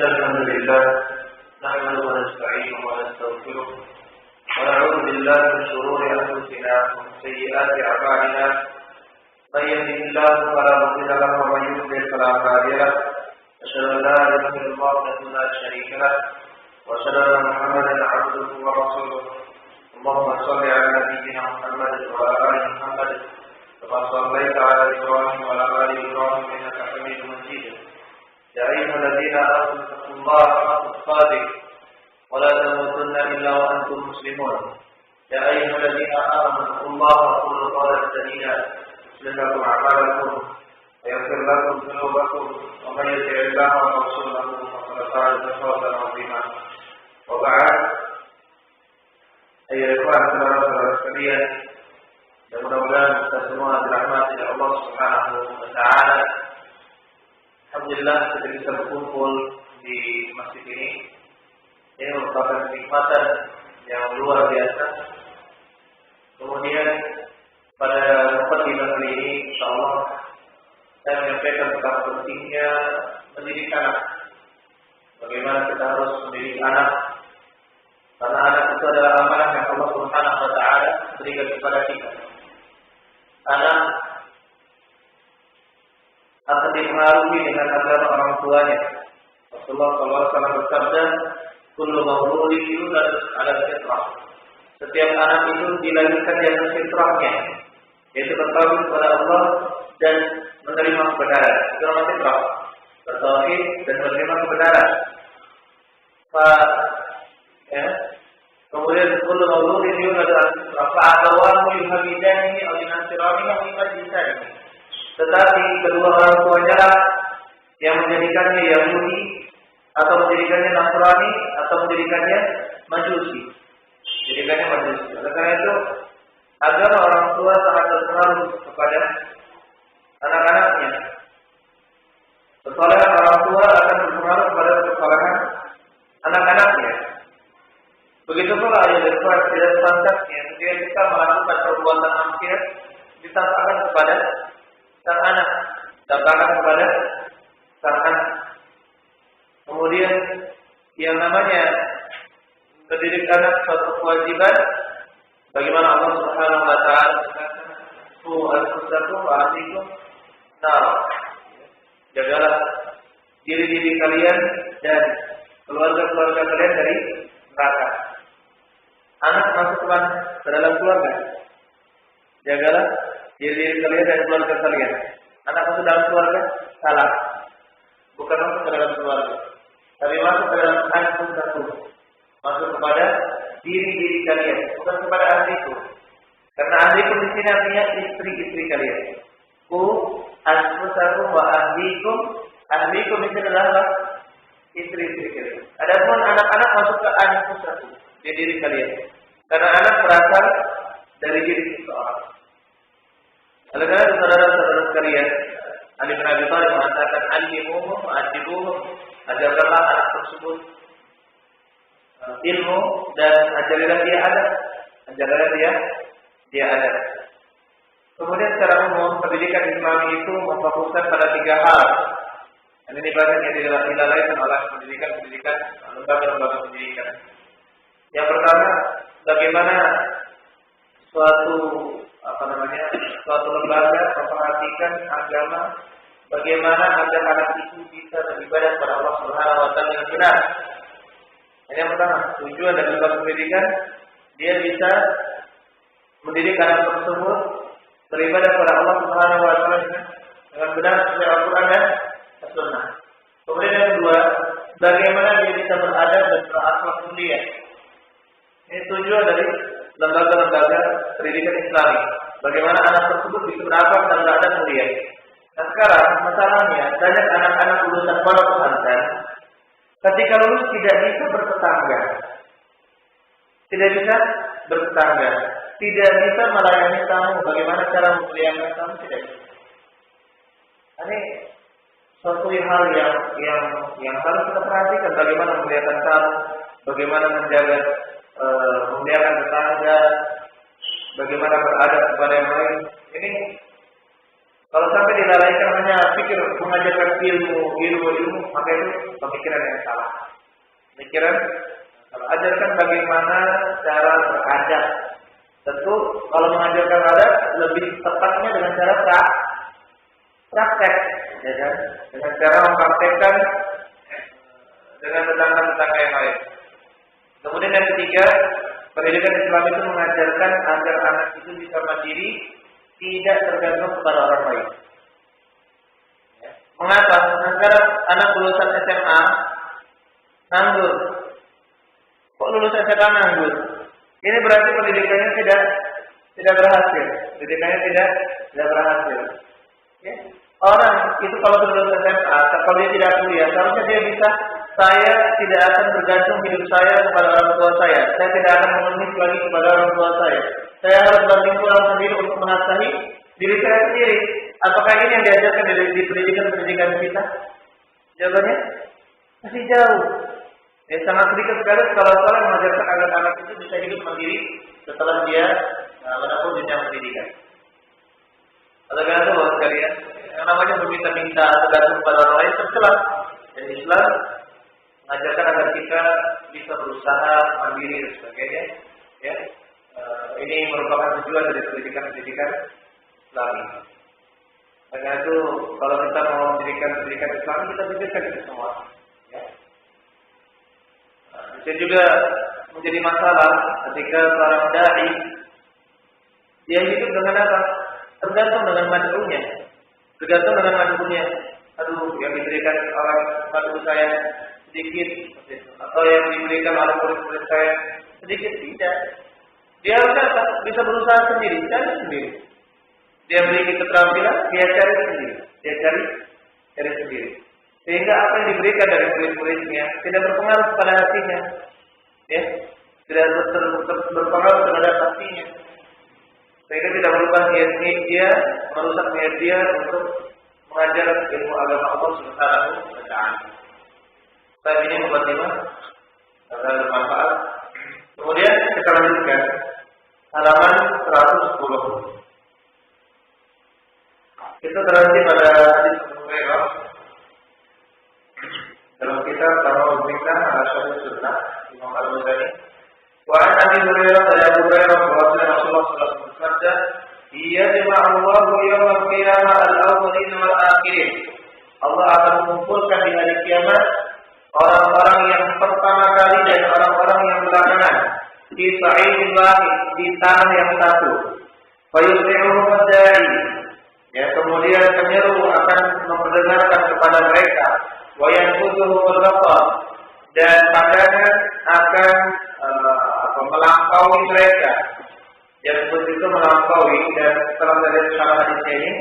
الحمد لله نحمده ونستعينه ونستغفره ونعوذ بالله من شرور أنفسنا ومن سيئات أعمالنا من يهده الله فلا مضل له ومن يضلل فلا هادي له أشهد أن لا إله إلا الله وحده لا شريك له وأشهد أن محمدا عبده ورسوله اللهم صل على نبينا محمد وعلى آل محمد كما صليت على إبراهيم وعلى آل إبراهيم إنك حميد مجيد يا أيها الذين آمنوا اتقوا الله حق تقاته ولا تموتن إلا وأنتم مسلمون يا أيها الذين آمنوا اتقوا الله وقولوا قولا سديدا يصلح لكم أعمالكم ويغفر لكم ذنوبكم ومن يطع الله ورسوله فقد فاز فوزا عظيما وبعد أيها الإخوة saudara-saudara sekalian yang mudah-mudahan kita semua dirahmati oleh Allah Subhanahu wa taala. Alhamdulillah kita bisa berkumpul di masjid ini. Ini merupakan kenikmatan yang luar biasa. Kemudian pada pertemuan kali ini, insyaallah saya menyampaikan tentang pentingnya mendidik anak. Bagaimana kita harus mendidik anak? Karena anak itu adalah amanah yang Allah Subhanahu wa taala berikan kepada kita. Anak akan dipengaruhi dengan agama orang tuanya. Rasulullah SAW bersabda, "Kullu mauludin yulad 'ala fitrah." Setiap anak itu dilahirkan dengan fitrahnya, yaitu bertauhid kepada Allah dan menerima kebenaran. Itu namanya fitrah. Bertauhid dan menerima kebenaran. Kemudian kullu mauludin yulad 'ala fitrah. Fa'abawahu yuhawidanihi aw yunasiranihi aw yumajjisanihi. Tetapi kedua orang tuanya lah yang menjadikannya Yahudi atau menjadikannya Nasrani atau menjadikannya Majusi. Menjadikannya Majusi. Oleh karena itu, agama orang tua sangat berpengaruh kepada anak-anaknya. Kesalahan orang tua akan berpengaruh kepada kesalahan anak-anaknya. Begitu pula ayat ikhwan tidak sepantasnya ketika kita melakukan perbuatan maksiat ditampakkan kepada sang anak, tampakkan kepada sang anak. Kemudian yang namanya mendidik anak suatu kewajiban, bagaimana Allah Subhanahu wa taala berkata, "Qu anfusakum wa ahlikum nar." Jagalah diri-diri kalian dan keluarga-keluarga kalian dari neraka. Anak masuk ke dalam keluarga. Jagalah diri kalian dan keluarga kalian. Anak masuk dalam keluarga, salah. Bukan masuk ke dalam keluarga, tapi masuk ke dalam anfusakum. Masuk kepada diri-diri kalian, bukan kepada ahliku. Karena ahliku di sini artinya istri-istri kalian. Ku anfusakum wa ahlikum. Ahlikum itu adalah istri-istri kalian. Adapun anak-anak masuk ke anfusakum, di diri kalian. Karena anak berasal dari diri seseorang. Oleh karena itu saudara-saudara sekalian, Ali bin Abi Thalib mengatakan, "Alimuhum wa'adibuhum." Ajarkanlah anak tersebut ilmu dan ajarilah dia adab. Ajarilah dia adab. Kemudian secara umum pendidikan Islam itu memfokuskan pada 3 hal. Dan ini banyak yang dilalaikan oleh pendidikan lembaga-lembaga pendidikan. Yang pertama, bagaimana suatu lembaga memperhatikan agama, bagaimana agar anak itu bisa beribadah kepada Allah Subhanahu wa taala dengan benar. Ini yang pertama, tujuan dari lembaga pendidikan dia bisa mendidik anak tersebut beribadah kepada Allah Subhanahu wa taala dengan benar sesuai Al-Qur'an dan As-Sunnah. Kemudian yang kedua, bagaimana dia bisa beradab dan berakhlak mulia. Ini tujuan dari lembaga-lembaga pendidikan Islami. Bagaimana anak tersebut bisa berakhlak dan beradab mulia. Nah sekarang masalahnya banyak anak-anak lulusan pondok pesantren ketika lulus tidak bisa bertetangga, tidak bisa melayani tamu. Bagaimana cara memuliakan tamu tidak bisa. Ini suatu hal yang harus kita perhatikan. Bagaimana memuliakan tamu, bagaimana menjaga memuliakan tetangga, bagaimana beradab kepada yang lain. Ini Kalau sampai dilalaikan hanya pikir mengajarkan ilmu, maka itu pemikiran yang salah. Pemikiran salah. Ajarkan bagaimana cara beradab. Tentu kalau mengajarkan adab lebih tepatnya dengan cara praktek, ya kan? Dengan cara mempraktekkan dengan tetangga-tetangga yang lain. Kemudian yang ketiga, pendidikan Islam itu mengajarkan agar anak itu bisa mandiri, tidak tergantung kepada orang lain. Ya. Mengapa? Sekarang anak lulusan SMA nganggur. Kok lulus SMA nganggur? Ini berarti pendidikannya tidak berhasil. Pendidikannya tidak berhasil. Ya. Orang itu kalau lulus SMA, kalau dia tidak kuliah, seharusnya dia bisa. Saya tidak akan bergantung hidup saya kepada orang tua saya. Saya tidak akan mengemis lagi kepada orang tua saya. Saya harus banting tulang sendiri untuk menafkahi diri saya sendiri. Apakah ini yang diajarkan di pendidikan kita? Jawabannya masih jauh. Sangat sedikit sekali sekolah-sekolah yang mengajarkan agar anak itu bisa hidup mandiri setelah dia menempuh jenjang pendidikan. Oleh karena itu, bapak sekalian, yang namanya meminta-minta tergantung kepada orang lain tercela. Dan Islam mengajarkan agar kita bisa berusaha mandiri dan sebagainya. Ya, ini merupakan tujuan dari pendidikan Islam. Karena itu, kalau kita mau mendirikan pendidikan Islam, kita pikirkan itu semua. Ya. Dan juga menjadi masalah ketika seorang dai dia hidup dengan apa? Tergantung dengan mad'unya. Tergantung dengan mad'unya. Aduh, yang diberikan orang mad'u saya sedikit, atau yang diberikan oleh murid-murid saya sedikit, tidak. Dia harusnya bisa berusaha sendiri, cari sendiri. Dia memiliki keterampilan, dia cari sendiri. Dia cari sendiri. Sehingga apa yang diberikan dari murid-muridnya tidak berpengaruh pada hatinya, ya, tidak berpengaruh terhadap hatinya, sehingga tidak berubah niat dia, merusak niat dia untuk mengajar ilmu agama Allah Subhanahu wa Ta'ala. Saya ini mukadimah sangat bermanfaat. Kemudian kita lanjutkan halaman 110. Kita berhenti pada hadis Abu Hurairah dalam kitab Tamamul Minna ala Syarih Sunnah Imam Al-Ghazali. Wa an Abi Hurairah dari Abu Hurairah bahwa Rasulullah sallallahu alaihi wasallam bersabda, "Yajma'u Allahu yawmal qiyamah al-awwalin wal akhirin." Allah akan mengumpulkan di hari kiamat orang-orang yang pertama kali dan orang-orang yang belakangan di sa'idin wahid, di tanah yang satu. Fa yusmi'uhum ad-da'i. Ya, kemudian penyeru akan memperdengarkan kepada mereka. Wa yanfuzuhum al-basar, dan pandangan akan melampaui mereka. Yang itu melampaui, dan setelah dari syarah hadisnya ini,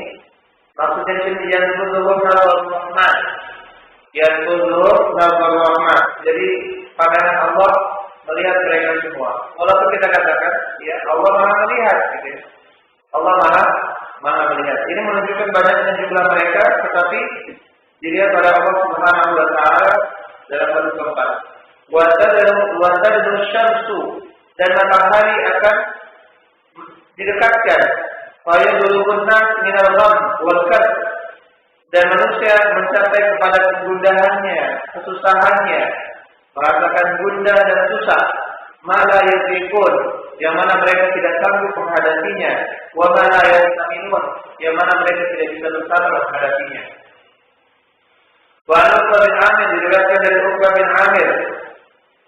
maksudnya yang yanfuzuhum al-rahman. Yanfuzuhum al-rahman. Jadi pandangan Allah melihat mereka semua. Walaupun kita katakan, ya Allah Maha melihat, gitu ya. Allah Maha melihat. Ini menunjukkan banyaknya jumlah mereka, tetapi dilihat pada Allah Subhanahu wa Ta'ala dalam satu tempat. Wa tadnu syamsu, dan matahari akan didekatkan. Fa yadulun nas minal gham wal kad, dan manusia mencapai kepada kegundahannya, kesusahannya, merasakan gundah dan susah. Mala yaqifun, yang mana mereka tidak sanggup menghadapinya. Wa mala yastaminun, yang mana mereka tidak bisa bersabar menghadapinya. Wa Uqbah bin Amir, diriwayatkan dari Uqbah bin Amir,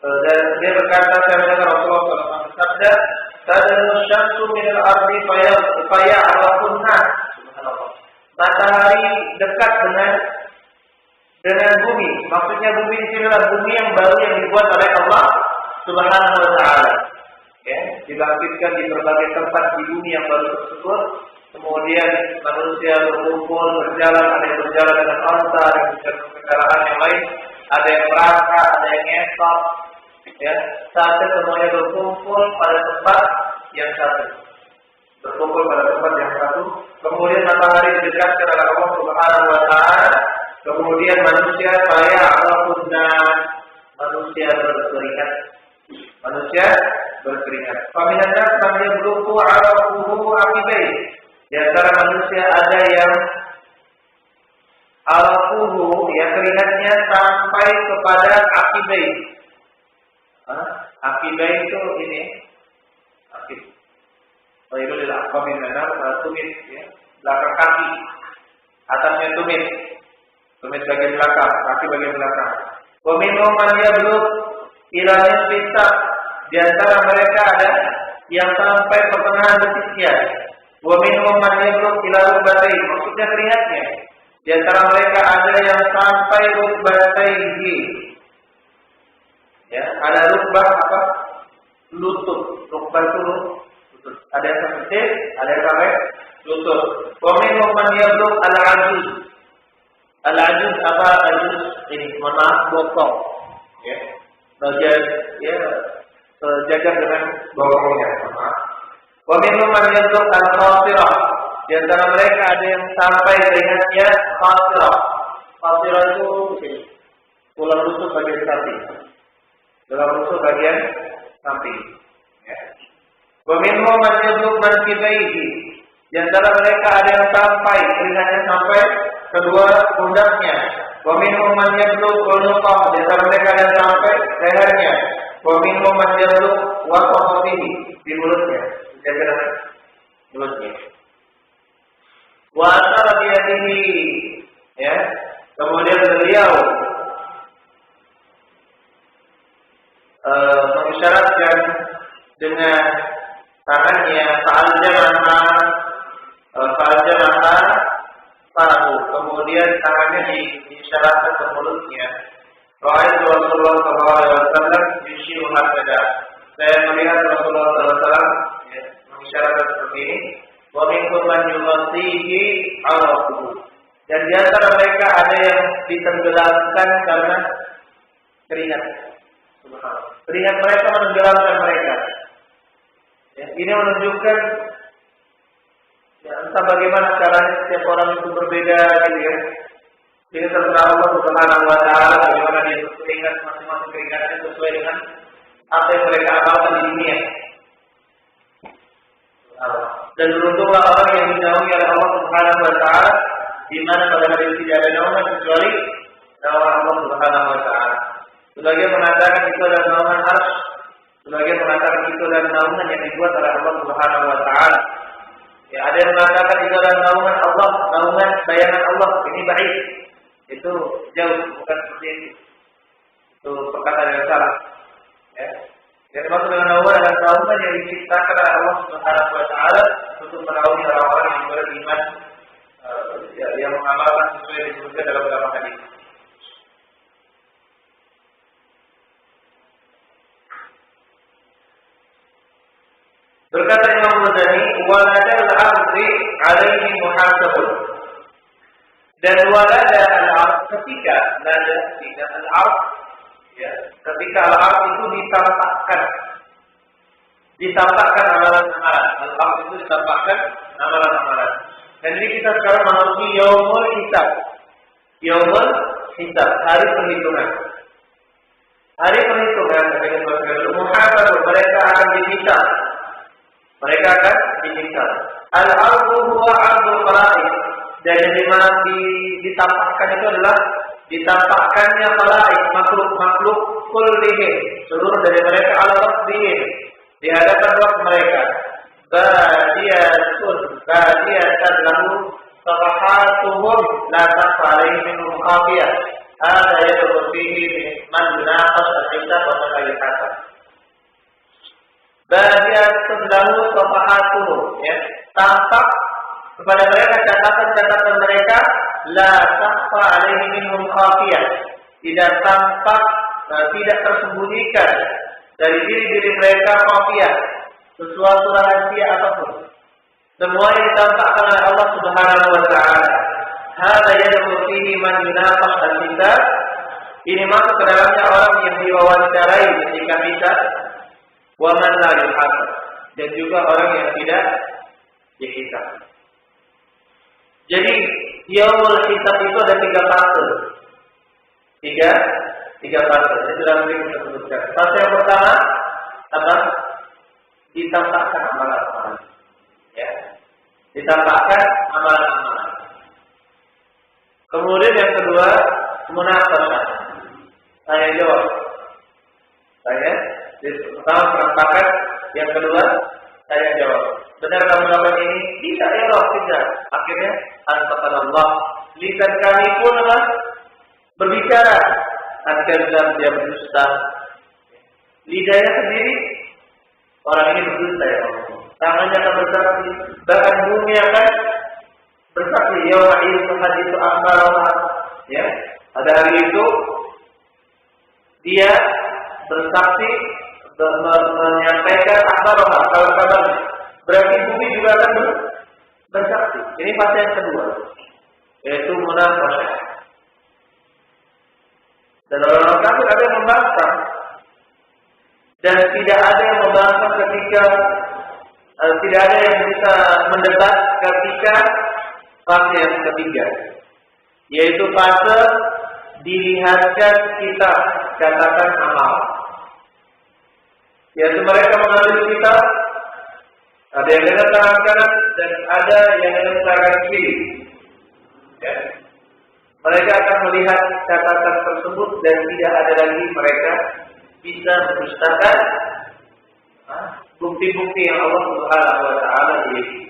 dan dia berkata, saya mendengar Rasulullah SAW bersabda, "Tadnu syamsu minal ardi faya'rafun nas." Subhanallah. Matahari dekat dengan bumi. Maksudnya bumi di sini adalah bumi yang baru yang dibuat oleh Allah Subhanahu wa Ta'ala. Ya, dibangkitkan di berbagai tempat di bumi yang baru tersebut. Kemudian manusia berkumpul, berjalan, ada yang berjalan dengan onta, ada yang berjalan dengan kendaraan yang lain, ada yang merangka, ada yang ngesot, ya, sampai semuanya berkumpul pada tempat yang satu. Berkumpul pada tempat yang satu. Kemudian matahari didekatkan oleh Allah Subhanahu wa Ta'ala. Kemudian manusia manusia berkeringat. Faminannas man yabluqu 'araquhu aqibai. Di antara manusia ada yang Arafuhu, ya keringatnya sampai kepada akibai. Akibai itu ini. Akib. Itu adalah kombinasi tumit, ya, belakang kaki. Atasnya tumit. Tumit bagian belakang, kaki bagian belakang. Wa minhum man yablugh ila nisfi saq. Di antara mereka ada yang sampai pertengahan betisnya. Wa minhum man yablugh ila rukbatain. Maksudnya keringatnya. Di antara mereka ada yang sampai rukbataihi. Ya, ada rukbah apa? Lutut. Rukbah itu lutut. Ada yang sampai, ada yang sampai lutut. Wa minhum man yablugh al-ajuz. Al-ajuz apa? Ajuz ini, mohon maaf, bokong. Ya. Bagian ya sejajar dengan bokongnya, mohon maaf. Wa minhum man yablugh al-khasirah. Di antara mereka ada yang sampai keringatnya khasirah. Khasirah itu ini, tulang rusuk bagian samping. Tulang rusuk bagian samping. Ya. Wa minhum man yablugh mankibaihi. Di antara mereka ada yang sampai keringatnya sampai kedua pundaknya. Wa minhum man yablugh unuqah. Di antara mereka ada yang sampai lehernya. Wa minhum man yablugh wasatihi, di mulutnya. Jaga mulutnya. Wa asara biyadihi, ya. Kemudian beliau mengisyaratkan dengan tangannya fa'al-jama'a tahu. Kemudian tangannya diisyaratkan ke mulutnya. Ra'aitu Rasulullah sallallahu alaihi wasallam yushiru hakada. Saya melihat Rasulullah sallallahu alaihi wasallam mengisyaratkan seperti ini. Wa minkum man yughatihi araquhu. Dan di antara mereka ada yang ditenggelamkan karena keringat. Subhanallah. Keringat mereka menenggelamkan mereka. Ya, ini menunjukkan ya, entah bagaimana caranya setiap orang itu berbeda gitu ya. Ini terserah Allah Subhanahu wa taala bagaimana dia keringat masing-masing keringatnya sesuai dengan apa yang mereka amalkan di dunia. Dan beruntunglah orang yang dijauhi oleh Allah Subhanahu wa taala di mana pada hari itu tidak ada naungan kecuali naungan Allah Subhanahu wa taala. Sebagian mengatakan itu adalah naungan arsy, sebagian mengatakan itu adalah naungan yang dibuat oleh Allah Subhanahu wa taala. Ya, ada yang mengatakan itu adalah naungan Allah, naungan bayangan Allah. Ini baik. Itu jauh, bukan seperti itu. Itu perkataan yang salah. Ya. Yang maksud dengan naungan adalah naungan yang diciptakan oleh Allah Subhanahu wa taala untuk menaungi orang-orang yang beriman, yang mengamalkan sesuai yang disebutkan dalam beberapa hadis. Berkata Imam Ghazali, wa nadal ardi alaihi muhasabun. Dan walada al-ard ketika nada tidak al-ard, ya, ketika al-ard itu ditampakkan amalan-amalan. Al-ard itu ditampakkan amalan-amalan. Dan ini kita sekarang memasuki yaumul hisab. Yaumul hisab, hari perhitungan. Hari perhitungan, muhasabun, mereka akan dihisab. Mereka akan dihisab. Al-ardu huwa ardul khalaiq. Dan yang dimana ditampakkan itu adalah ditampakkannya khalaiq, makhluk kullihim, seluruh dari mereka ala tasbihim, di hadapan Rabb mereka. Badiyatan lahu safahatuhum la takhfa alaihim minhum khafiyah. Hadha yadkhulu fihi man yunaqas al-hisab wa man la yuhasab. Badiyatan lahu safahatuhum, ya, tampak kepada mereka catatan-catatan mereka, la takhfa alaihim minhum khafiyah, tidak tampak, tidak tersembunyikan dari diri-diri mereka khafiyah, sesuatu rahasia apapun. Semua yang ditampakkan oleh Allah Subhanahu wa taala. Hadza yadkhulu fihi man yunaqash al-hisab. Ini masuk ke dalamnya orang yang diwawancarai ketika hisab, wa man la yuhasab, dan juga orang yang tidak dihisab. Jadi yaumul hisab itu ada 3 fase. Tiga fase. Ini sudah mungkin kita sebutkan. Fase yang pertama apa? Ditampakkan amalan-amalan. Ya. Ditampakkan amalan-amalan. Kemudian yang kedua, munaqashah. Tanya jawab. Tanya, pertama penampakan, yang kedua tanya jawab. Benar kamu dapat ini? Tidak ya Allah, tidak. Akhirnya Allah. Lisan kami pun berbicara. Akhirnya dia berdusta. Lidahnya sendiri, orang ini berdusta ya Allah. Tangannya akan bersaksi, bahkan bumi akan bersaksi. Yauma idzin haditsu akhbarah. Ya, pada hari itu dia bersaksi, menyampaikan akhbarah, kabar-kabarnya. Berarti bumi juga akan bersaksi. Ini fase yang kedua, yaitu munaqashah. Dan orang kafir ada yang membantah, dan tidak ada yang membantah ketika tidak ada yang bisa mendebat ketika fase yang ketiga, yaitu fase dilihatkan kita catatan amal. Yaitu mereka mengambil kita, ada yang dengan tangan kanan dan ada yang dengan tangan kiri. Ya. Mereka akan melihat catatan tersebut dan tidak ada lagi mereka bisa mendustakan bukti-bukti yang Allah Subhanahu wa taala beri.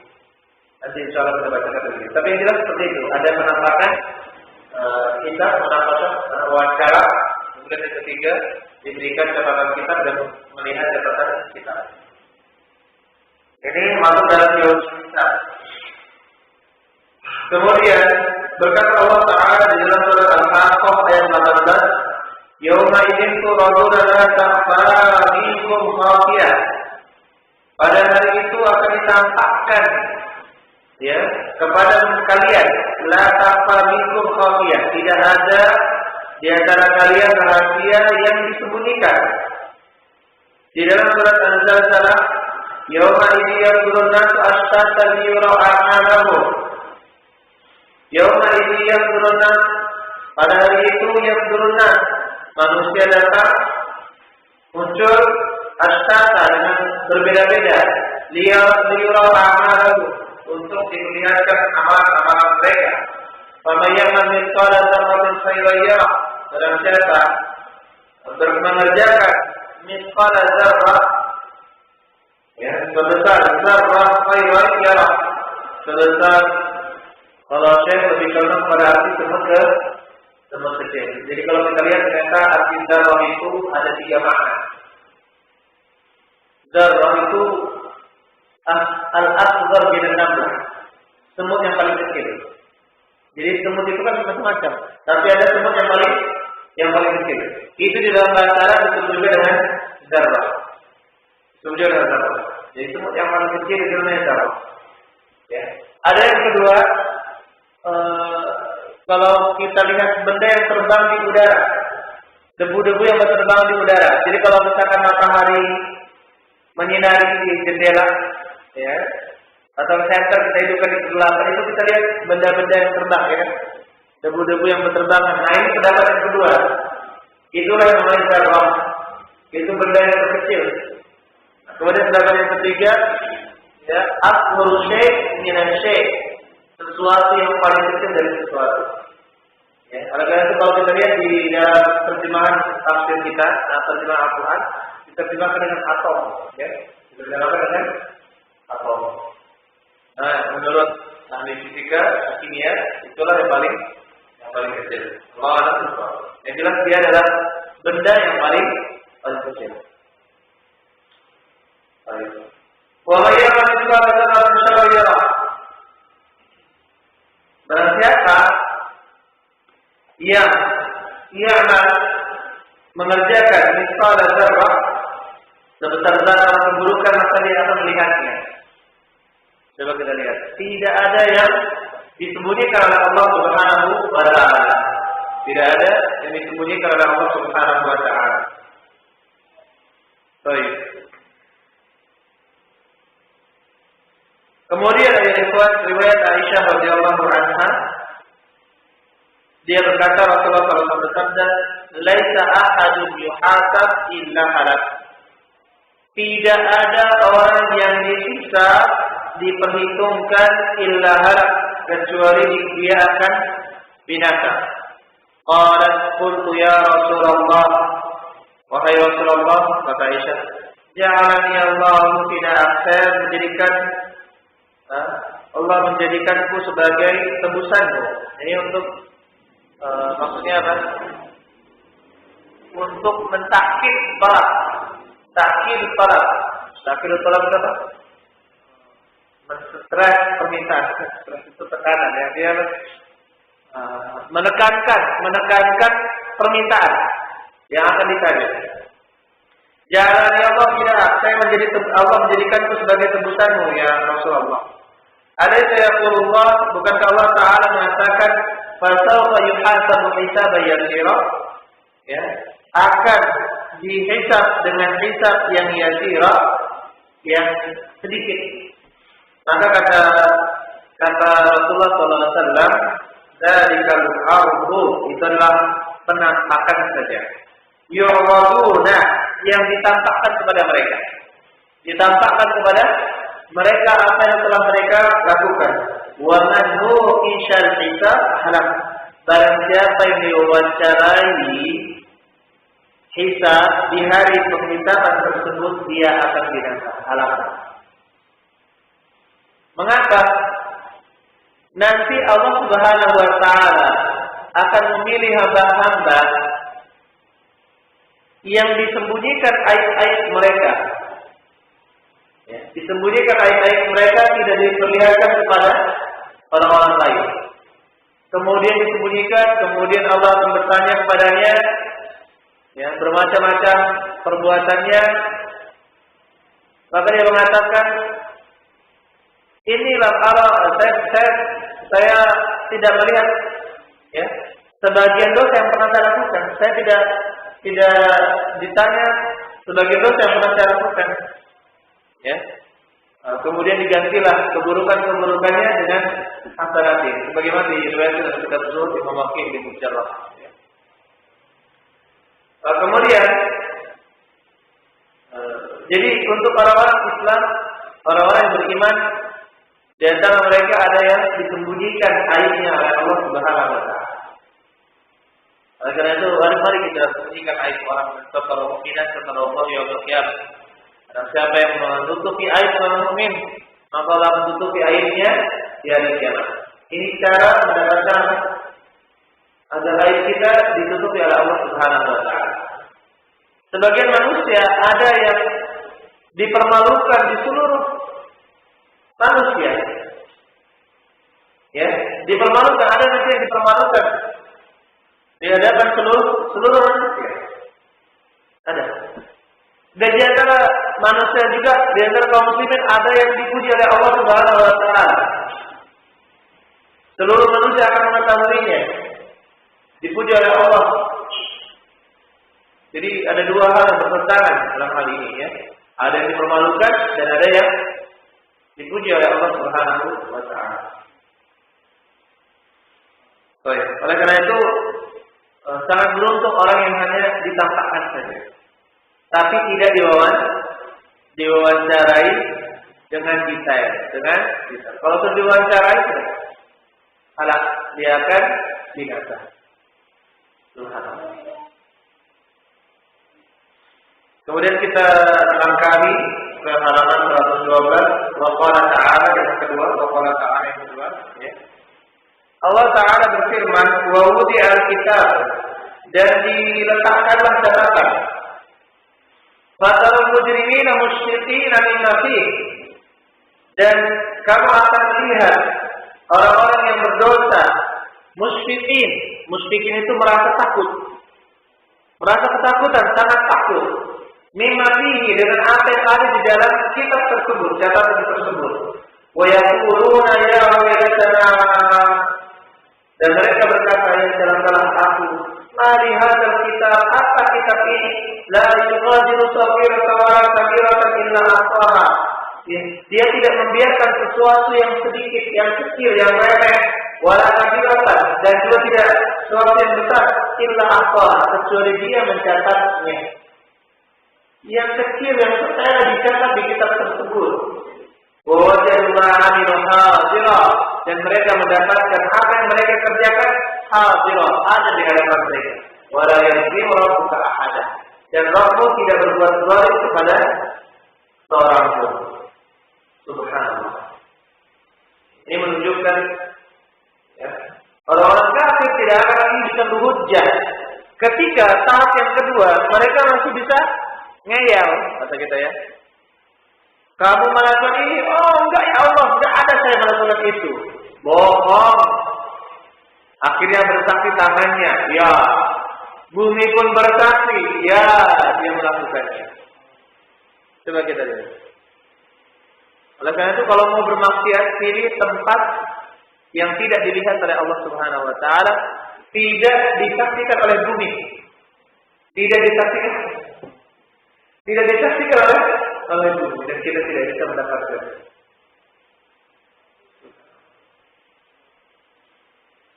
Nanti insyaallah kita bacakan lagi. Tapi yang jelas seperti itu, ada penampakan kita menampakkan wawancara, kemudian yang ketiga diberikan catatan kitab dan melihat catatan kitab. Ini masuk dalam teori kita. Kemudian berkata Allah Taala di dalam surat Al-Haqqah ayat 18, "Yauma idzin turaduna la takhfa minkum khafiyah." Pada hari itu akan ditampakkan ya kepada kalian la takhfa minkum khafiyah, tidak ada di antara kalian rahasia yang disembunyikan. Di dalam surat Al-Zalzalah, "Yauma idzin yanzurun nasu ashtatan liyura a'malahum." Yauma idzin yanzurun nas, pada hari itu yanzurun nas, manusia datang muncul ashtata dengan berbeda-beda, liyura a'malahum, untuk dilihatkan amal-amal mereka. Famayyaman mithqala dzarratin khairan yarah, barang siapa mengerjakan mithqala dzarrah, ya, sebesar dzarrah khairan yarah, sebesar, kalau saya lebih condong pada arti semut kecil. Jadi kalau kita lihat ternyata arti dzarrah itu ada 3 makna. Dzarrah itu al-asghar min an-namlah, semut yang paling kecil. Jadi semut itu kan macam-macam, tapi ada semut yang paling kecil. Itu di dalam bahasa Arab disebut juga dengan dzarrah. Disebut juga dengan dzarrah. Jadi semut yang paling kecil itu namanya dzarrah. Ya. Ada yang kedua, kalau kita lihat benda yang terbang di udara, debu-debu yang terbang di udara. Jadi kalau misalkan matahari menyinari di jendela, ya, atau senter kita hidupkan di kegelapan, itu kita lihat benda-benda yang terbang, ya, debu-debu yang berterbangan. Nah, ini pendapat yang kedua. Itulah yang namanya dzarrah. Itu benda yang terkecil. Nah, kemudian pendapat yang ketiga, ya, asghuru syai' minan syai', sesuatu yang paling kecil dari sesuatu. Ya, oleh karena itu kalau kita lihat di dalam terjemahan tafsir kita, terjemahan Al-Quran, diterjemahkan dengan atom, ya, diterjemahkan dengan atom. Nah, menurut ahli fisika, kimia, itulah yang paling kecil. Allah Ta'ala. Yang jelas dia adalah benda yang paling kecil. Wa mayyaman mithqala dzarratin khairan yarah. Barang siapa yang mengerjakan mithqala dzarrah, sebesar zarah keburukan, maka dia akan melihatnya. Coba kita lihat, tidak ada yang disembunyikan oleh Allah Subhanahu wa taala. Tidak ada yang disembunyikan oleh Allah Subhanahu wa taala. Baik. Kemudian ada riwayat Aisyah radhiyallahu anha, dia berkata Rasulullah SAW bersabda, "Laisa ahadun yuhasab illa halak." Tidak ada orang yang disiksa, diperhitungkan illa halak, kecuali dia akan binasa. Qalat qultu ya Rasulullah, wahai Rasulullah, kata Aisyah, ja'alani Allah tidak saya menjadikan Allah menjadikanku sebagai tebusanmu. Ini untuk maksudnya apa? Untuk mentakkid talab. Takkid talab. Takkid talab itu apa? Menstres permintaan. Stres itu tekanan ya. Dia menekankan permintaan yang akan ditanya. Jalani Allah tidak, Allah menjadikanku sebagai tebusanmu ya Rasulullah. Alaysa yaqulullah, bukankah Allah Ta'ala mengatakan fasawfa yuhasabu hisaban yasira, ya, akan dihisab dengan hisab yang yasira, yang sedikit. Maka kata Rasulullah sallallahu alaihi wasallam, dzalikal ardu, itu adalah penampakan saja. Yuraduna, yang ditampakkan kepada mereka. Ditampakkan kepada mereka apa yang telah mereka lakukan. Wa man nu'ishal hisab halak. Barang siapa yang diwawancarai hisab di hari penghisaban tersebut, dia akan binasa, halak. Mengapa? Nanti Allah Subhanahu wa taala akan memilih hamba-hamba yang disembunyikan aib-aib mereka. Ya, disembunyikan aib-aib mereka, tidak diperlihatkan kepada orang-orang lain. Kemudian disembunyikan, kemudian Allah akan bertanya kepadanya, ya, bermacam-macam perbuatannya. Maka dia mengatakan, inilah Allah, saya tidak melihat, ya, sebagian dosa yang pernah saya lakukan. Saya tidak ditanya sebagian dosa yang pernah saya lakukan. Ya. Kemudian digantilah keburukannya dengan hasanatih. Sebagaimana diriwayatkan dalam kitab Zuhud Imam Waqi' bin Mujarrah. Ya. Kemudian jadi untuk orang-orang Islam, orang-orang yang beriman, di antara mereka ada yang disembunyikan aibnya oleh Allah Subhanahu wa taala. Oleh karena itu, mari kita sembunyikan aib orang kepada mukminat kepada Allah yaumil qiyamah. Dan siapa yang menutupi aib orang mukmin, maka Allah menutupi aibnya di hari kiamat. Ini cara mendapatkan agar aib kita ditutupi oleh Allah Subhanahu wa taala. Sebagian manusia ada yang dipermalukan di seluruh manusia. Ya, dipermalukan, ada manusia yang dipermalukan di hadapan seluruh manusia. Ada. Dan di antara manusia juga, di antara kaum muslimin ada yang dipuji oleh Allah Subhanahu wa taala. Seluruh manusia akan mengetahuinya. Dipuji oleh Allah. Jadi ada dua hal yang bertentangan dalam hal ini, ya. Ada yang dipermalukan dan ada yang dipuji oleh Allah Subhanahu wa taala. Baik, oleh karena itu sangat beruntung orang yang hanya ditampakkan saja, tapi tidak diwawancarai dengan detail, Kalau sudah diwawancarai, halak, dia akan binasa. Subhanallah. Kemudian kita langkahi ke halaman 112, waqala ta'ala yang kedua, ya. Allah Ta'ala berfirman, wa wudi'al kitab, dan diletakkanlah catatan. Fatarul mujrimina musyfiqina mimma fihi, dan kamu akan lihat orang-orang yang berdosa musyfiqin. Musyfiqin itu merasa takut, merasa ketakutan, sangat takut. Mimma fihi, dengan apa yang ada di dalam kitab tersebut, catatan tersebut. Wa yaquluna ya waylatana, dan mereka berkata, ya celakalah aku. Mari hadzal kitab, apa kitab ini? La yughadiru saghiratan wa la kabiratan illa ahsaha. Dia tidak membiarkan sesuatu yang sedikit, yang kecil, yang remeh, wala kabiratan, dan juga tidak sesuatu yang besar, illa ahsaha, kecuali dia mencatatnya. Yang kecil, yang sepele dicatat di kitab tersebut. Wa wajadu ma 'amilu hadira, dan mereka mendapatkan apa yang mereka kerjakan hadirah, ada di hadapan mereka. Wa la yazlimu rabbuka ahada. Dan Rabbmu tidak berbuat zalim kepada seorang pun. Subhanallah. Ini menunjukkan ya, orang-orang kafir tidak akan lagi bisa berhujjah. Ketika tahap yang kedua, mereka masih bisa ngeyel, kata kita ya. Kamu melakukan ini, oh enggak ya Allah, enggak ada saya melakukan itu. Bohong. Akhirnya bersaksi tangannya, ya. Bumi pun bersaksi, ya dia melakukannya. Coba kita lihat. Oleh karena itu kalau mau bermaksiat, pilih tempat yang tidak dilihat oleh Allah Subhanahu wa taala, tidak disaksikan oleh bumi. Tidak disaksikan oleh bumi, dan kita tidak bisa mendapatkan.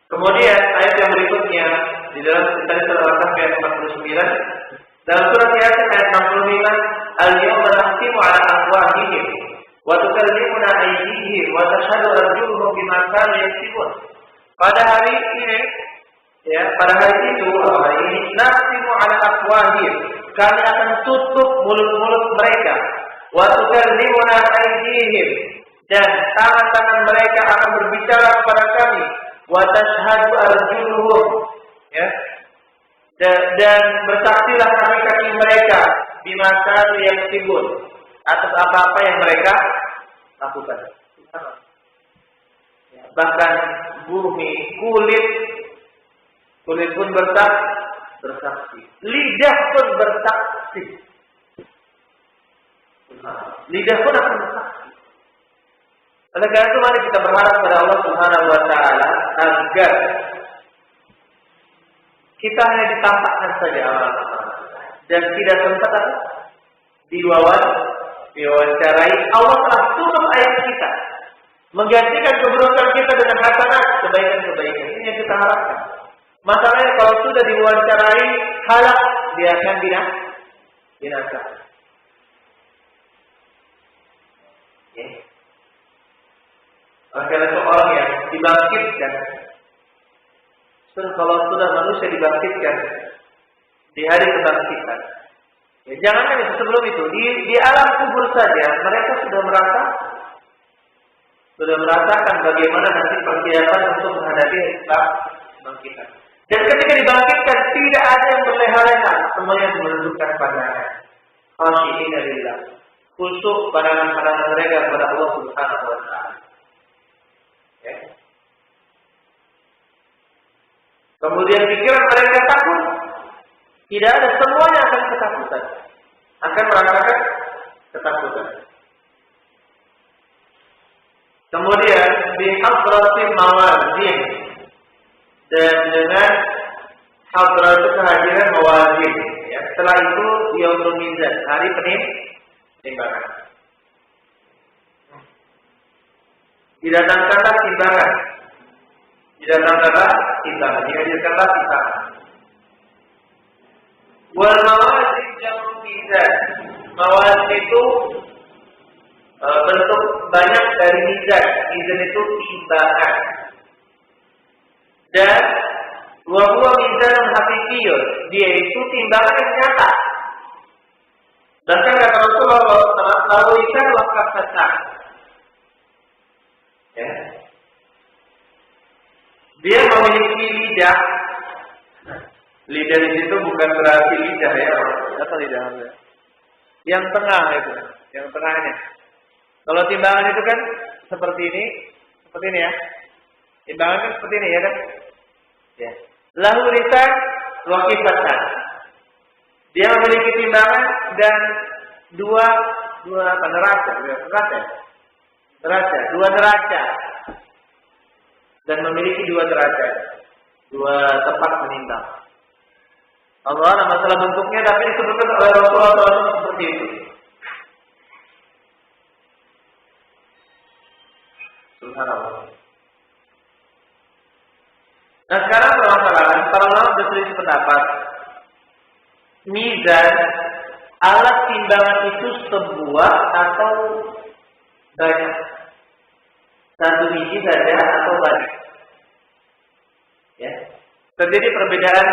Kemudian ayat yang berikutnya di dalam surah Al-Kahf ayat 49, dalam surat Yasin ayat 65, al-yawma nahtimu ala afwahihim wa tukallimuna aydihim wa tashhadu arjuluhum bima kanu yaksibun. Pada hari ini ya, pada hari itu hari ini nahtimu ala afwahihim, kami akan tutup mulut-mulut mereka, wa tukallimuna aydihim, dan tangan-tangan mereka akan berbicara kepada kami, wa tashhadu arjuluhum, ya, dan bersaksilah kaki-kaki mereka bima kanu yaksibun, atas apa-apa yang mereka lakukan. Ya, bahkan bumi, kulit pun bersaksi, lidah pun bersaksi, lidah pun akan bersaksi. Oleh karena itu mari kita berharap kepada Allah Subhanahu wa taala agar kita hanya ditampakkan saja amalan-amalan dan tidak sempat diwawancarai. Allah telah tutup ayat kita, menggantikan keburukan kita dengan hasanat, kebaikan-kebaikan. Ini yang kita harapkan. Masalahnya kalau sudah diwawancarai halak, dia akan binasa. Okay. Karena itu orang yang dibangkitkan, kalau sudah manusia dibangkitkan di hari kebangkitan, ya jangan itu sebelum itu di alam kubur saja mereka sudah merasakan bagaimana nanti persiapan untuk menghadapi kebangkitan. Dan ketika dibangkitkan tidak ada yang berleha-leha, semuanya menundukkan pandangan. Khashi'ina lillah, khusyuk pandangan mereka kepada Allah Subhanahu wa taala. Ya. Kemudian pikiran mereka takut. Tidak ada, semuanya akan ketakutan. Akan merasakan ketakutan. Kemudian bihadratil mawazin, dan dengan hadrat kehadiran mawazin. Ya. Setelah itu yaumul mizan, hari penimbangan. Didatangkanlah timbangan. Dihadirkanlah timbangan. Wal mawazin jamu mizan. Mawazin itu bentuk banyak dari mizan. Mizan itu timbangan. Dan wa huwa mizanun haqiqiyyun, dia itu timbangan yang nyata. Bahkan kata Rasulullah SAW, lisan wa kafatan. Ya. Dia memiliki lidah. Lidah di situ bukan berarti lidah ya, atau lidah apa? Yang tengah itu, yang tengahnya. Kalau timbangan itu kan seperti ini ya. Timbangan kan seperti ini ya kan? Ya. Lahu lisan wa kifatan. Dia memiliki timbangan dan dua neraca, dua neraca, dan memiliki dua derajat, dua tempat menimbang. Allah masalah bentuknya, tapi disebutkan oleh Rasulullah SAW seperti itu. Subhanallah. Nah sekarang permasalahan, para ulama berselisih pendapat. Mizan, alat timbangan itu sebuah atau banyak? Satu biji saja atau banyak? Ya. Terjadi perbedaan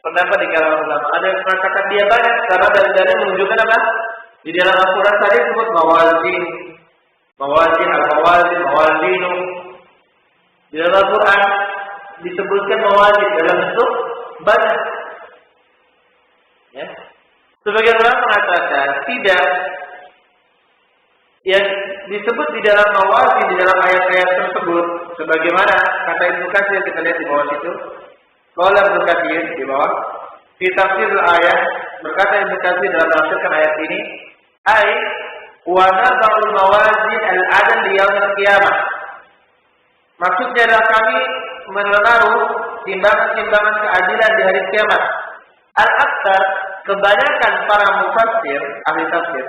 pendapat di kalangan ulama. Ada yang mengatakan dia banyak karena dalil-dalil menunjukkan apa? Di dalam Al-Quran tadi disebut mawazin, al-mawazinu. Di dalam Al-Quran disebutkan mawazin dalam bentuk banyak. Ya. Sebagian orang mengatakan tidak. Yang disebut di dalam mawazin di dalam ayat-ayat tersebut, sebagaimana kata Ibnu Katsir yang kita lihat di bawah situ. Qala Ibnu Katsir di bawah, di tafsir ayat berkata Ibnu Katsir dalam menafsirkan ayat ini, ai wa nadha'ul mawazin al-'adl li yaumil qiyamah. Maksudnya adalah kami menaruh timbangan-timbangan keadilan di hari kiamat. Al-aktsar, kebanyakan para mufassir, ahli tafsir,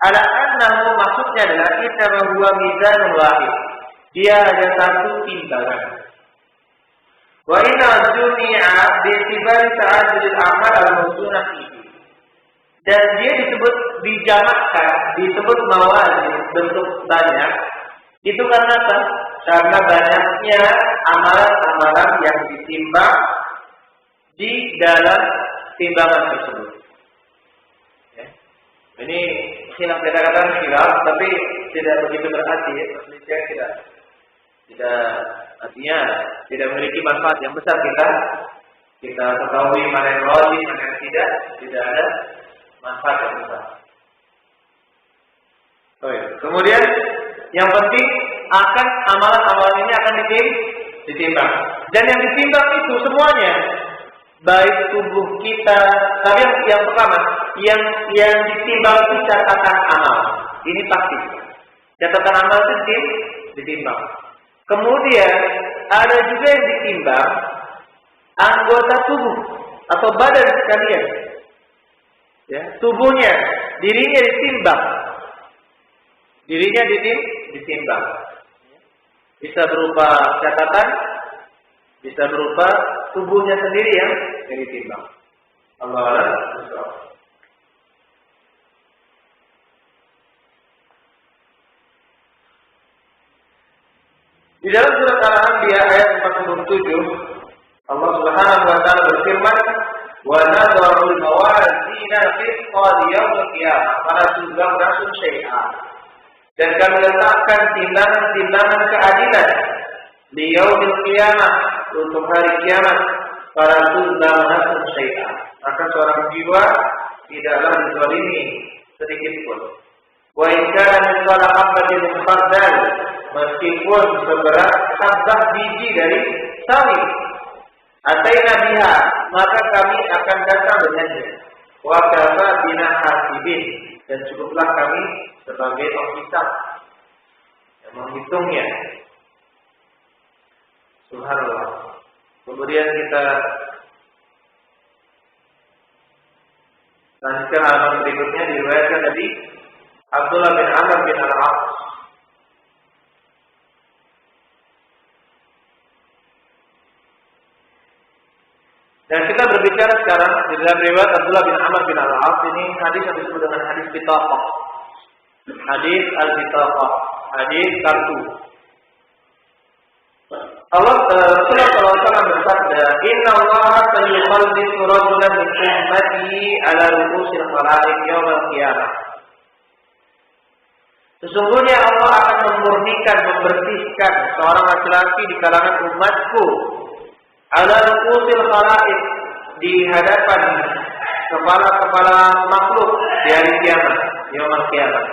ala annahu maksudnya adalah kita huwa mizanul wahid. Dia hanya satu timbangan. Wa inna jumi'a bi itibari ta'addudil a'mal al-mawzunah fihi. Dan dia disebut dijamakkan, disebut mawazin bentuk banyak. Itu karena apa? Karena banyaknya amalan-amalan yang ditimbang di dalam timbangan tersebut. Ya. Ini khilaf, kita katakan khilaf, tapi tidak begitu berarti. Maksudnya tidak artinya tidak memiliki manfaat yang besar kita ketahui mana yang wajib, mana yang tidak ada manfaat yang besar. Oh ya. Kemudian yang penting akan amalan-amalan ini akan ditimbang. Dan yang ditimbang itu semuanya, baik tubuh kita, tapi yang pertama, yang ditimbang itu catatan amal. Ini pasti. Catatan amal itu ditimbang. Kemudian ada juga yang ditimbang anggota tubuh atau badan sekalian. Ya, tubuhnya, dirinya ditimbang. Dirinya ditimbang. Bisa berupa catatan, bisa berupa tubuhnya sendiri yang ditimbang. Allah Akbar. Di dalam surat Al-Anbiya ayat 47, Allah Subhanahu wa taala berfirman, "Wa nadharul mawazina qisṭan yaumil qiyamah, fala tuzlamu nafsun syai'a." Dan kami letakkan timbangan-timbangan keadilan di yaumil qiyamah, untuk hari kiamat, fala tuzlamu nafsun syai'a. Maka seorang jiwa tidaklah dizalimi sedikit pun. Wa in kana mithqala habatin min khardal, meskipun seberat habbah biji dari sawi, ataina biha, maka kami akan datang dengannya. Wa kafa bina hasibin, dan cukuplah kami sebagai penghisab yang menghitungnya. Subhanallah. Kemudian kita lanjutkan halaman berikutnya, diriwayatkan tadi Abdullah bin Amr bin Al-As. Dan kita berbicara sekarang di dalam riwayat Abdullah bin Amr bin Al-As, ini hadis yang disebut dengan hadis bitaqah. Hadis al-bitaqah, hadis kartu. Rasulullah SAW bersabda, "Inna Allah sayuqallisu rajulan min ummati ala ru'usil khalaiq yaumil qiyamah." Sesungguhnya Allah akan memurnikan, membersihkan seorang laki-laki di kalangan umatku ala ru'usil khalaiq, di hadapan kepala-kepala makhluk di hari kiamat, yaumil qiyamah.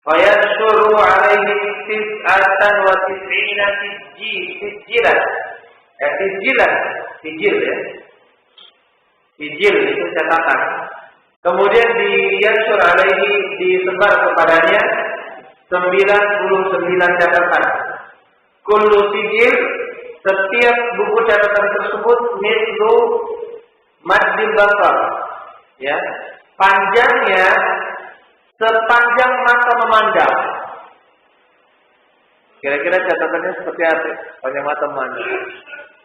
Fayanshuru alaihi tis'atan wa tis'ina sijjilan. Sijil ya. Sijil itu catatan. Kemudian diyanshur alaihi, disebar kepadanya 99 catatan. Kullu sijil, setiap buku catatan tersebut mislu maddil basar. Ya. Panjangnya sepanjang mata memandang. Kira-kira catatannya seperti apa? Panjang mata memandang.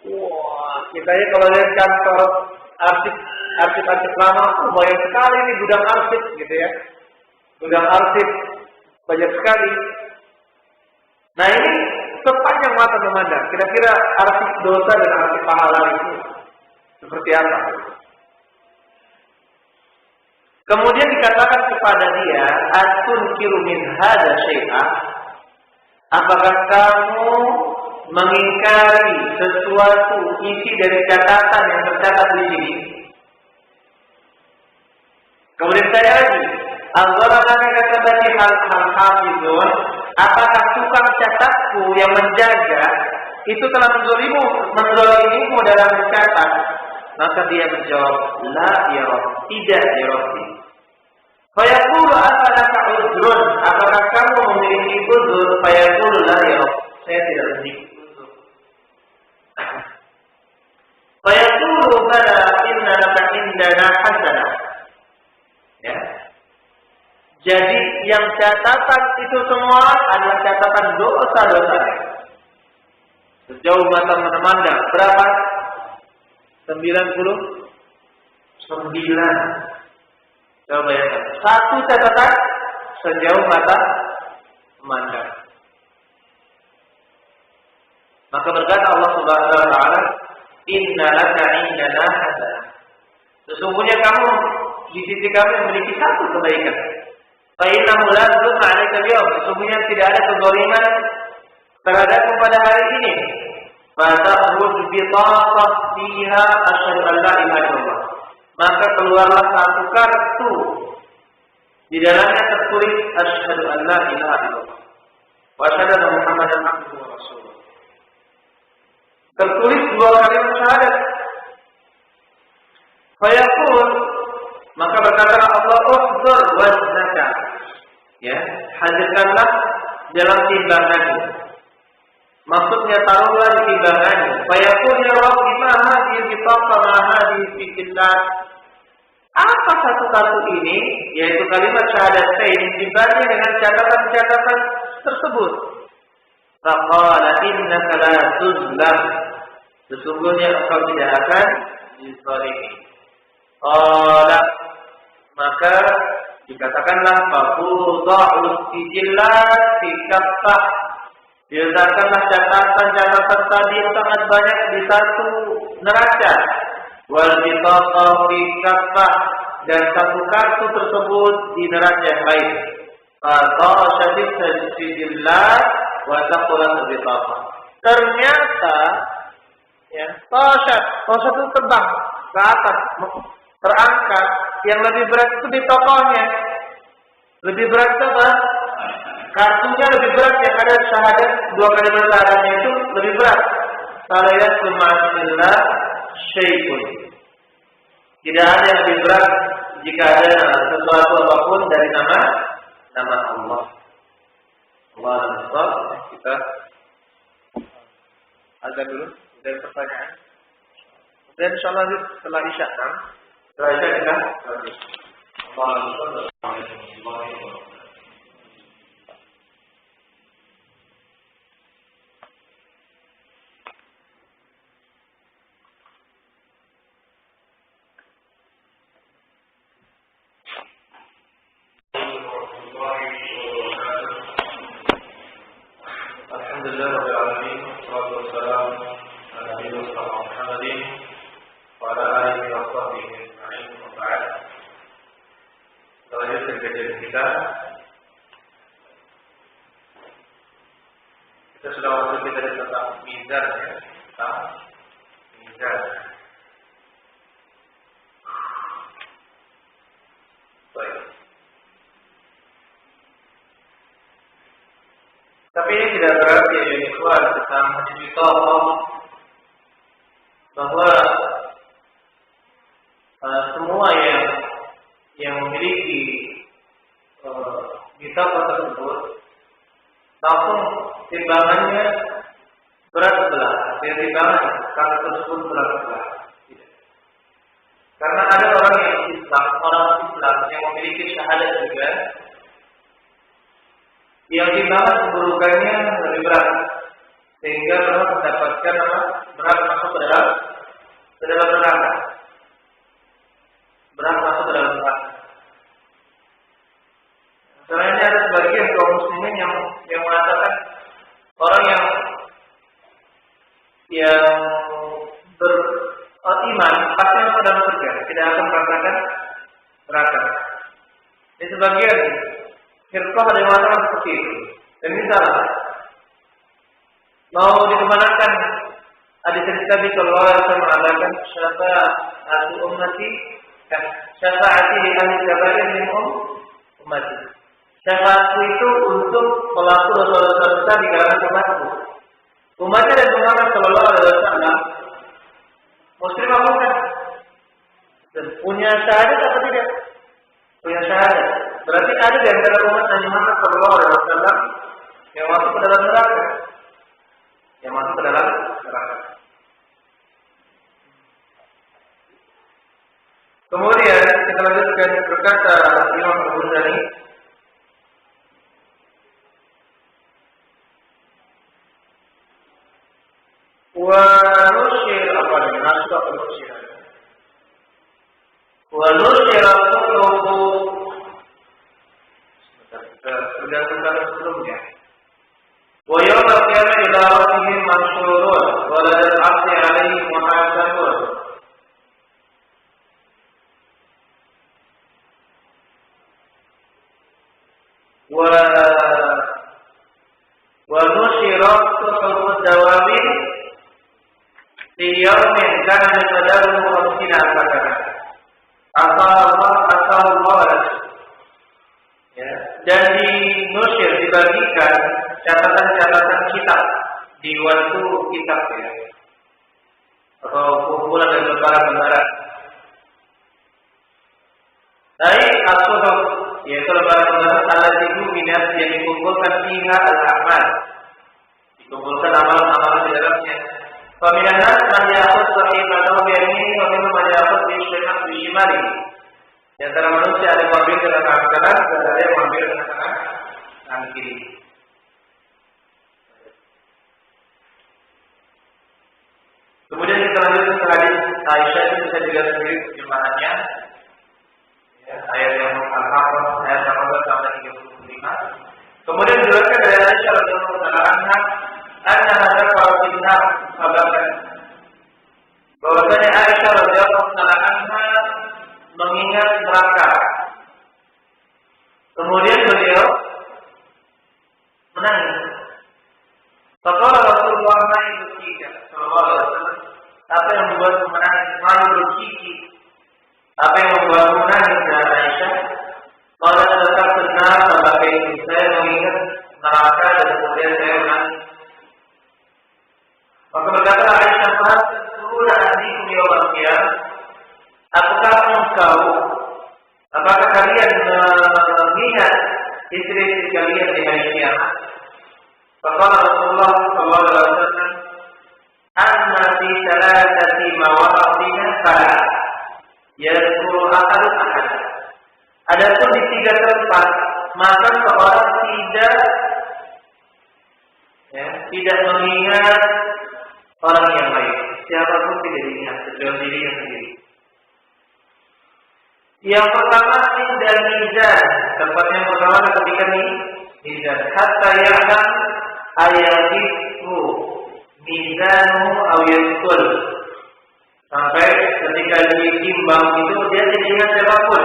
Wah, kita ya kalau lihat kantor arsip lama, banyak sekali nih gudang arsip gitu ya. Gudang arsip banyak sekali. Nah ini sepanjang mata memandang. Kira-kira arti dosa dan arti pahala itu seperti apa? Kemudian dikatakan kepada dia, atunkiru min hadza syai'an? Apakah kamu mengingkari sesuatu isi dari catatan yang tercatat di sini? Kemudian saya lagi, al-gharamaka katabati hal hafizun, apakah tukang catatku yang menjaga itu telah menzalimimu dalam mencatat? Maka dia menjawab, la ya Rabb, tidak ya Rabbi. Fayaqulu afalaka udhrun, apakah kamu memiliki udhur? Fayaqulu la ya Rabb, saya tidak memiliki udhur. Fayaqulu bala inna laka indana hasanah. Ya. Jadi yang catatan itu semua adalah catatan dosa-dosa. Sejauh mata memandang berapa? 99. Coba bayangkan. Satu catatan sejauh mata memandang. Maka berkata Allah Subhanahu wa taala, "Inna laka indana hasanah." Sesungguhnya kamu di sisi kami memiliki satu kebaikan. Fa innahu la zulma 'alaika al-yawm. Sesungguhnya tidak ada kezaliman terhadap pada hari ini. Fa takhruj bi taqah fiha asyhadu an la ilaha illallah. Maka keluarlah satu kartu di dalamnya tertulis asyhadu an la ilaha illallah wa asyhadu anna Muhammadan abduhu wa rasuluh. Tertulis dua kalimat syahadat. Fayaqul, maka berkatalah Allah, ukhdur waznaka. Ya, hadirkanlah dalam timbanganmu. Maksudnya taruhlah di timbanganmu. Fayaqul ya Rabbi ma hadhihi bitaqa ma hadhihi fi killah. Apa satu-satu ini, yaitu kalimat syahadatain, dibanding dengan catatan-catatan tersebut. Faqala innaka la tuzlam. Sesungguhnya engkau tidak akan dizalimi. Qala, maka dikatakanlah faqudul sijillat fi kaffah. Diletakkanlah catatan-catatan tadi yang sangat banyak di satu neraca. Wal bitaqa fi kaffah, dan satu kartu tersebut di neraca yang lain. Fatashatis sijillat wa taqulat bitaqa. Ternyata ya, tashat itu terbang ke atas, terangkat. Yang lebih berat itu di tokohnya. Lebih berat apa? Kartunya lebih berat, yang ada syahadat, dua kalimat syahadatnya itu lebih berat. Kalau ya subhanallah syai'un. Tidak ada yang lebih berat jika ada sesuatu apapun dari nama Allah. Allah dan kita azan dulu dari pertanyaan. Dan insyaallah setelah Isya kan. Setelah Isya kita lanjut. Alhamdulillah rabbil alamin, wassalatu wassalamu ala nabiyina Muhammadin wa ala alihi wa sahbihi ajma'in, wa ba'd. Selanjutnya kajian kita sudah masuk dari tentang mizan, ya, tentang mizan. Baik. Tapi ini tidak berarti ya ikhwan kita menjadi tokoh bahwa semua yang memiliki kitab tersebut langsung timbangannya berat sebelah, timbangan kata tersebut berat sebelah. Karena ada orang Islam yang memiliki syahadat juga, yang timbangan keburukannya lebih berat, sehingga orang mendapatkan berat masuk ke dalam neraka. Berat masuk ke dalam neraka. Sebenarnya ada sebagian kaum muslimin yang mengatakan orang yang beriman pasti masuk dalam surga, tidak akan merasakan neraka. Ini sebagian firqah ada yang mengatakan seperti itu, dan ini salah. Mau dikemanakan? Hadis Nabi sallallahu alaihi wasallam mengatakan syafa'atu ummati syafa'ati li ahli kabair min ummati. Syafaatku itu untuk pelaku dosa-dosa besar di kalangan umatku. Umatnya dan Muhammad sallallahu alaihi wasallam muslim apa bukan? Dan punya syahadat atau tidak? Punya syahadat. Berarti ada di antara umat Nabi Muhammad sallallahu alaihi wasallam yang masuk ke dalam neraka. Yang masuk ke dalam neraka. Kemudian kita lanjutkan berkata Imam Al-Ghazali, wa nusyir apa ini? Nasrah nusyir. Wa nusyir qulubu. Sudah sebelumnya. Wa yawm al-qiyamah idza rabbihim mansurun wa la al-'abdi 'alaihi muhasabun. Wa nusyirat suhufud dawabin di yaumin kana yatadawu khamsina al-fakara. Asallallahu ya, dan dinusyir, dibagikan catatan-catatan kitab di waktu kitab ya, atau kumpulan dari lembaran-lembaran. Dari as-suhuf, yaitu lembaran-lembaran al-lati minat yang dikumpulkan fiha al-amal, dikumpulkan amalan-amalan di dalamnya. Faminan nas man ya'khudh sahifatahu bi yaminihi wa minhum man ya'khudh bi shimalihi. Di antara manusia ada yang mengambil dengan tangan kanan dan ada yang mengambil dengan tangan kiri. Kemudian kita lanjutkan ke hadis Aisyah, itu bisa dilihat sendiri terjemahannya. Ya, ayat yang Al-Haqq ayat 18 sampai 35. Kemudian dijelaskan dari Aisyah radhiyallahu anha anna dzakara binna sababan. Bahwasanya Aisyah radhiyallahu anha mengingat neraka. Kemudian beliau menangis. Faqala Rasulullah sallallahu alaihi wasallam, apa yang membuatmu menangis? Malu berkiki. Apa yang membuatmu menangis? Dan Aisyah, qala tadakkartu an-nar fabakaitu. Saya mengingat neraka dan kemudian saya menangis. Maka berkata Aisyah, "Fahal tadkuruna ahlikum yawmal qiyamah?" Apakah kalian mengingat istri-istri kalian di hari kiamat? Faqala Rasulullah sallallahu alaihi wasallam, "Amma fi thalathati mawadhi'in fala yadhkuru ahadun ahad." Adapun di 3 tempat, maka seorang tidak mengingat orang yang lain. Siapapun tidak diingat kecuali diri yang sendiri. Yang pertama indah mizan, tempat yang pertama ketika mizan. Hatta ya'lam ayatihu mizanu aw yadkul. Sampai ketika ditimbang itu dia tidak ingat siapapun.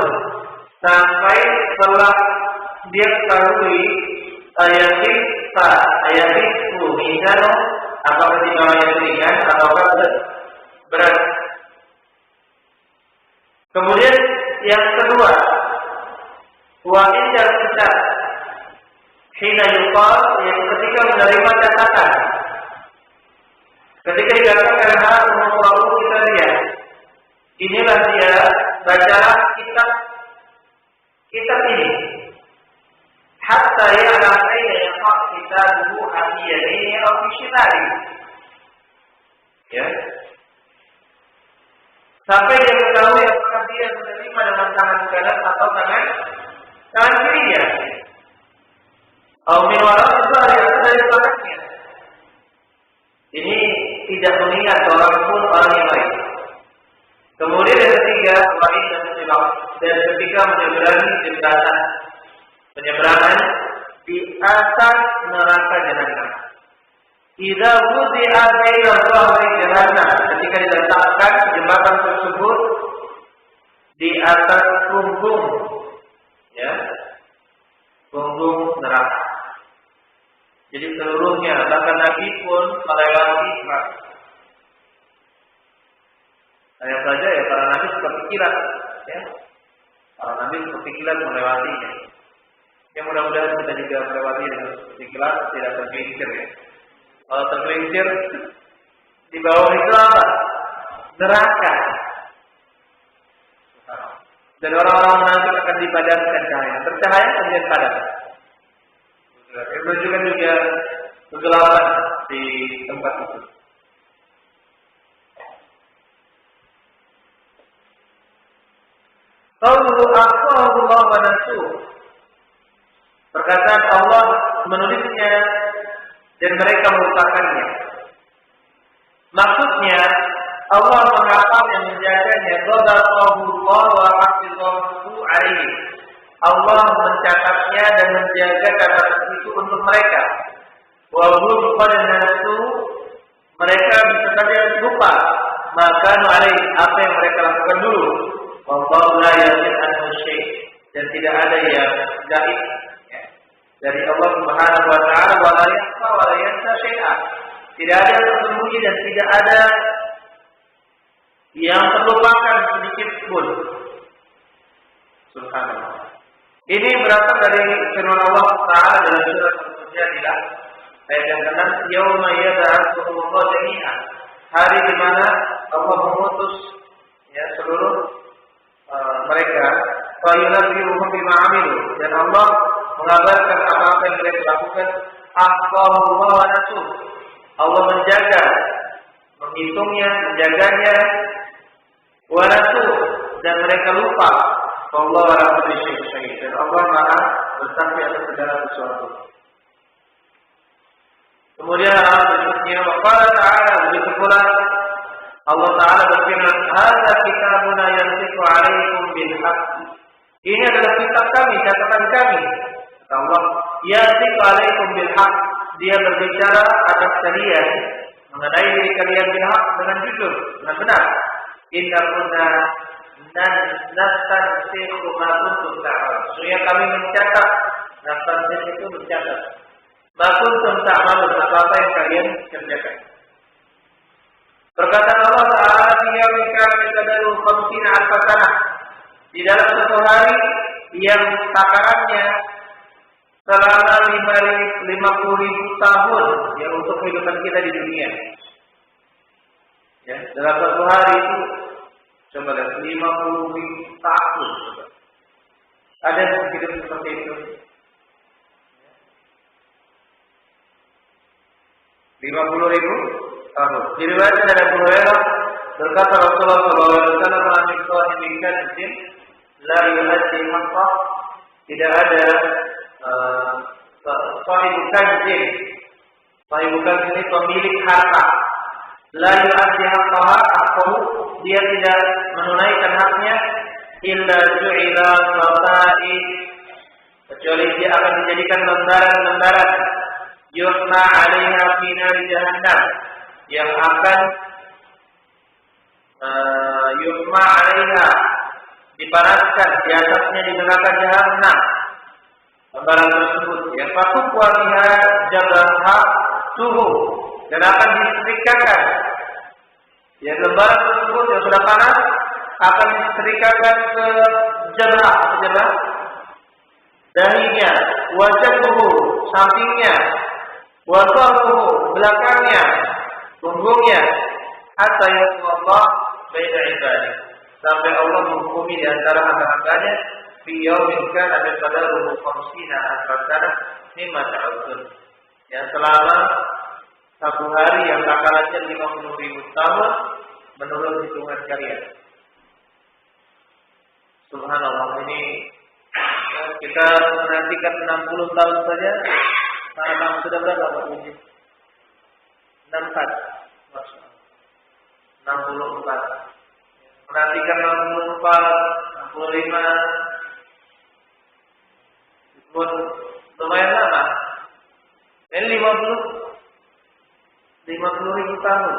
Sampai setelah dia ketahui ayatihu mizanu, apakah timbangannya ringan ataukah berat. Kemudian yang kedua, wa inda kitab hina yuqal, yaitu ketika menerima catatan. Ketika dikatakan hal mengumpulkan kita lihat, inilah dia bacalah kitab ini. Hatta ya'lam ayna yaqa kitabuhu fi yadihi aw fi shimalihi. Ya. Sampai dia mengetahui apakah dia menerima dengan tangan kanan atau tangan kirinya. Min wara'i dhahri, atau dari belakangnya. Ini tidak mengingat seorang pun orang yang lain. Kemudian yang ketiga, dan ketika menyeberangi jembatan, penyeberangan di atas neraka jahanam. idza wudi'a baina dhahri jahannam, ketika diletakkan jembatan tersebut di atas punggung, ya, punggung neraka. Jadi seluruhnya, bahkan Nabi pun melewati neraka. Hanya saja ya para Nabi seperti kilat, ya, para Nabi seperti kilat melewatinya. Ya mudah-mudahan kita juga melewati dengan seperti kilat, tidak tergelincir ya. Kalau tergelincir di bawah itu apa? Neraka. Dan orang-orang munafik akan dipadamkan cahaya. Bercahaya kemudian padam. Menunjukkan juga kegelapan di tempat itu. Qauluhu akhbarullah wa nasuh. Perkataan Allah menulisnya dan mereka melupakannya. Maksudnya Allah menghafal yang menjaganya. Qadallahu wa hafizallahu alaihi. Allah mencatatnya dan menjaga kata itu untuk mereka. Wa hum qad nasu, mereka bisa saja lupa maka alaihi apa yang mereka lakukan dulu. Wallahu la yas'al an syai', dan tidak ada yang gaib dari Allah Subhanahu wa taala, wa la yakhfa wa la yansa syai'an. Tidak ada yang tersembunyi dan tidak ada yang terlupakan sedikit pun. Subhanallah. Ini berasal dari firman Allah Taala dalam surat Al-Mujadilah ayat yang ke-6, yauma yab'atsuhum jami'an. Hari di mana Allah mengutus ya seluruh mereka, fa yunabbi'uhum bima 'amilu, dan Allah mengabarkan apa-apa yang mereka lakukan. Ahfazallahu wa nasuh. Allah menjaga, menghitungnya, menjaganya. Wa nasuh, dan mereka lupa. Allah ala kulli syai'in syahid, dan Allah Maha bersaksi atas segala sesuatu. Kemudian ayat berikutnya, wa qala ta'ala, begitu pula Allah Ta'ala berfirman, hadza kitabuna yantiqu 'alaikum bil haqq. Ini adalah kitab kami, catatan kami. Allah yantiqu 'alaikum bil haqq, dia berbicara atas kalian mengenai diri kalian bil haqq, dengan jujur, dengan benar. Inna kunna nastansikhu ma kuntum ta'malun. Sesungguhnya kami mencatat, nastansik itu mencatat ma kuntum ta'malun, apa yang kalian kerjakan. Perkataan Allah Ta'ala, dia mengatakan qadaru 50 alf sanah, di dalam satu hari yang takarannya selama 50.000 tahun, ya, untuk kehidupan kita di dunia. Ya, dalam satu hari itu coba lihat 50.000 tahun. Ada yang hidup seperti itu? 50.000 tahun. Diriwayatkan dari Abu Hurairah, berkata Rasulullah SAW, "Man sahibikan jin la yu'addi haqqah." Tidak ada sahibukan jin. Sahibukan ini pemilik harta. La yu'addi haqqahu, dia tidak menunaikan haknya, illa ju'ila satai, kecuali dia akan dijadikan lembaran-lembaran, yuhma 'alaiha fi nar jahannam, yang akan yuhma 'alaiha, dipanaskan di atasnya di neraka jahannam. Lembaran tersebut yang patut kualiha jabaha suhu, dan akan disetrikakan. Ya, lembaran tersebut yang sudah panas akan disetrikakan ke jabah dahinya, wajhahu sampingnya, wasahu belakangnya, punggungnya, hatta yaqullah baina ibadihi, sampai Allah menghukumi di antara hamba-hambanya, fi yaumin kana qadaruhu 50 alf sanah mimma ta'udun, ya, selama satu hari yang takarannya 50.000 tahun menurut hitungan kalian. Subhanallah, ini kita menantikan 60 tahun saja. Karena sudah berapa Pak Uji? 64. 64. Menantikan 64, 65. Pun lumayan lama. Ini 50. tahun.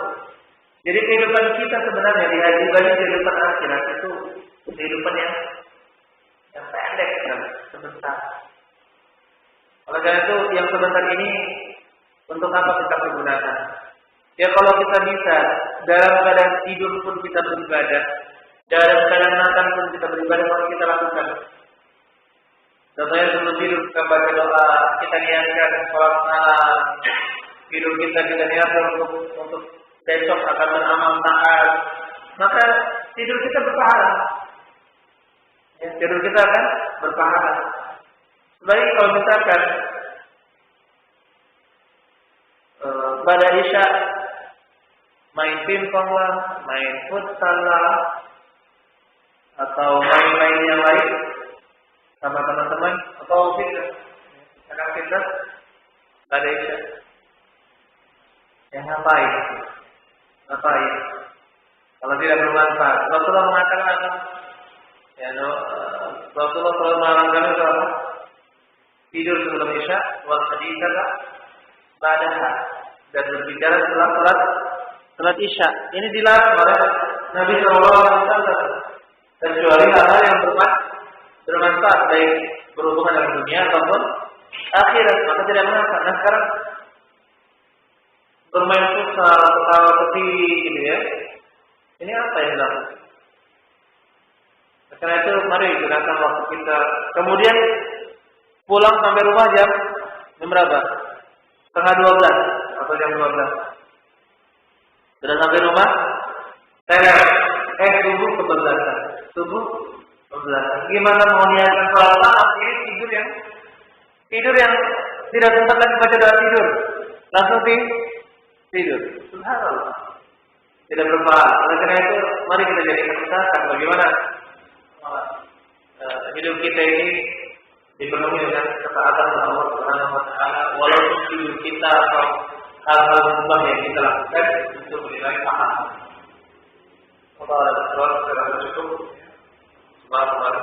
Jadi kehidupan kita sebenarnya dibanding kehidupan akhirat itu kehidupan yang pendek dan sebentar. Oleh karena itu yang sebentar ini untuk apa kita pergunakan? Ya kalau kita bisa dalam keadaan tidur pun kita beribadah, dalam keadaan makan pun kita beribadah, maka kita lakukan. Contohnya sebelum tidur kita baca doa, kita niatkan sholat malam, tidur kita niatkan untuk besok akan beramal taat, maka tidur kita berpahala. Ya, tidur kita akan berpahala. Baik kalau misalkan pada isya main pingpong lah, main futsal lah, atau main-main yang lain sama teman-teman, atau fitness, anak fitness pada isya. Yang ngapain? Kalau tidak bermanfaat. Rasulullah mengatakan apa? Ya, Rasulullah selalu melarangkan itu apa? Tidur sebelum isya, wal haditsah ba'daha, dan berbicara setelah salat isya. Ini dilarang oleh Nabi Sallallahu Alaihi Wasallam. Kecuali hal-hal yang bermanfaat, baik berhubungan dengan dunia ataupun akhirat, maka tidak mengapa. Nah sekarang bermain futsal, ketawa tepi gitu ya. Ini apa yang dilakukan? Karena itu mari gunakan waktu kita. Kemudian pulang sampai rumah jam berapa? Setengah 12 atau jam 12. Sudah sampai rumah? Subuh kebablasan. Subuh kebablasan. Gimana mau niatkan sholat malam? Ini tidur yang tidak sempat lagi baca doa tidur. Langsung tidur. Subhanallah. Tidak berpahala. Oleh karena itu, mari kita jadikan usaha bagaimana hidup kita ini dipenuhi dengan ketaatan kepada Allah Subhanahu wa taala, walaupun hidup kita atau hal-hal mubah yang kita lakukan itu bernilai pahala. Allah cukup. Subhanallah.